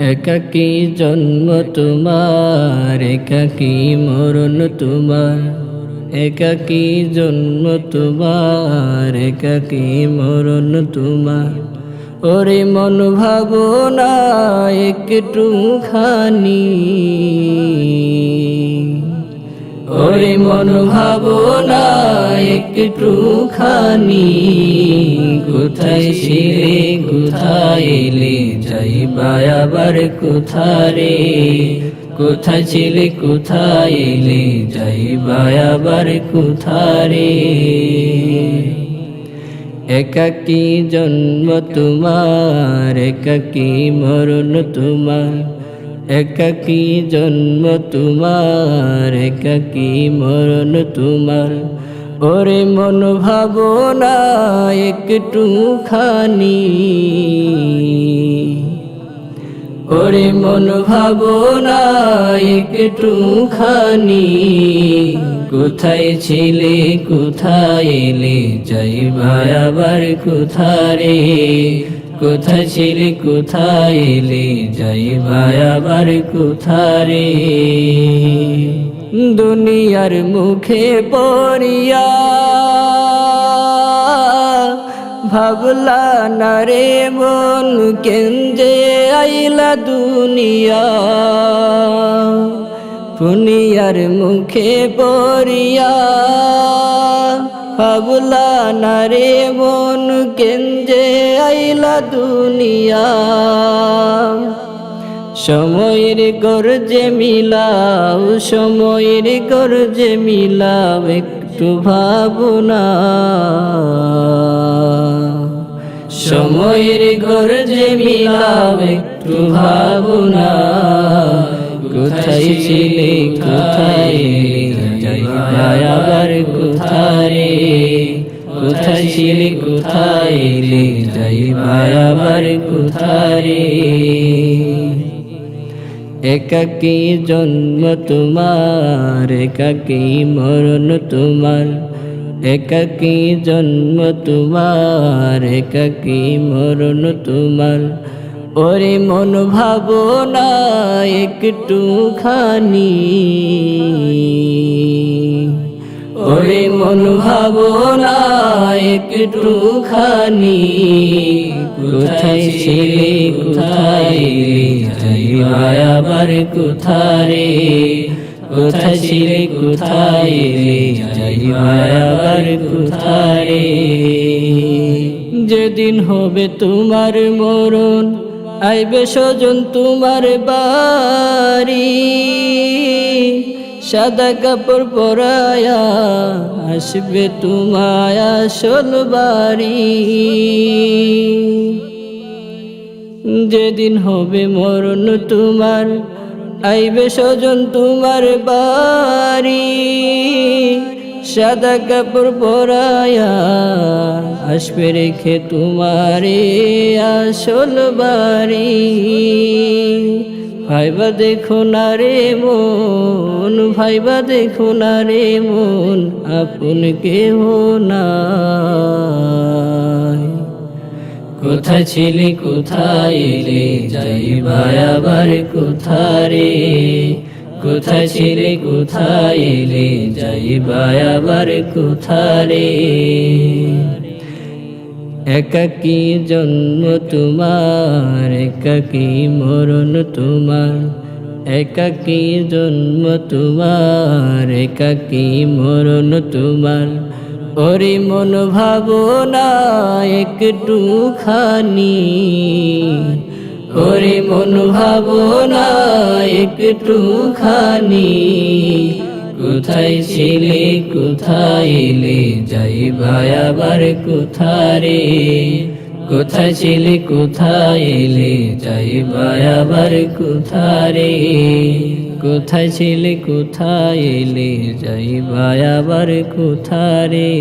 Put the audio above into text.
একাকী জন্ম তোমার, একাকী মরণ তোমার। একাকী জন্ম তোমার, একাকী মরণ তোমার। ওরে মন ভাবনা একটুখানি, ওরে মন ভাবনা একটুখানি। কোথায় ছিলে কোথায় এলে, যাইবা আবার কোথারে। কোথায় ছিলে কোথায় এলে, যাইবা আবার কোথারে। একাকী জন্ম তোমার, একাকী মরণ তোমার। একাকী জন্ম তোমার, একাকী মরণ তোমার। ওরে মন ভাবনা একটুখানি, ওরে মন ভাবনা একটুখানি। কোথায় ছিলে কোথায় এলে, যাইবা আবার কোথারে। কোথায় ছিলে কোথায় এলে, যাইবা আবার কোথারে। দুনিয়ার মুখে পড়িয়া ভাবলা না রে মন, কেন্দে আইলা দুনিয়া। দুনিয়ার মুখে পড়িয়া ভাবলা না রে মন, কেন্দে আইলা দুনিয়া। সময়ের গর্জে মিলাও, সময়ের গর্জে মিলাও একটু ভাবনা। সময়ের গর্জে মিলাও একটু ভাবনা। কোথায় ছিলে কোথায় এলে, যাইবা আবার কোথারে। কোথায় ছিলে কোথায় এলে, যাইবা আবার কোথারে। একাকী জন্ম তোমার, একাকী মরণ তোমার। একাকী জন্ম তোমার, একাকী মরণ তোমার। ওরে মন ভাবনা একটুখানি, ওরে মন ভাবনা একটুখানি। কোথায় ছিলে কোথায় এলে, যাইবা আবার কোথারে। কোথায় ছিলে কোথায় এলে, যাইবা আবার কোথারে। যেদিন হবে তোমার মরণ, আইবে স্বজন তোমার বাড়ি। সাদা কাপড় পরায়া আসবে তোমায় আসল বাড়ি। যেদিন হবে মরণ তোমার, আইবে স্বজন তোমার বাড়ি। সাদা কাপড় পরায়া আসবে রেখে তোমারে আসল বাড়ি। ভাইবা দেখো না রে মন, ভাইবা দেখো না রে মন, আপন কেহ নাই। কোথায় ছিলে কোথায় এলে, যাইবা আবার কোথারে। কোথায় ছিলে কোথায় এলে, যাইবা আবার কোথারে। একাকী জন্ম তোমার, একাকী মরণ তোমার। একাকী জন্ম তোমার, একাকী মরণ তোমার। ওরে মন ভাবনা একটুখানি, ওরে মন ভাবনা একটুখানি। কোথায় ছিলে কোথায় এলে, যাইবা আবার কোথারে। কোথায় ছিলে কোথায় এলে, যাইবা আবার কোথারে। কোথায় ছিলে কোথায় এলে, যাইবা আবার কোথারে।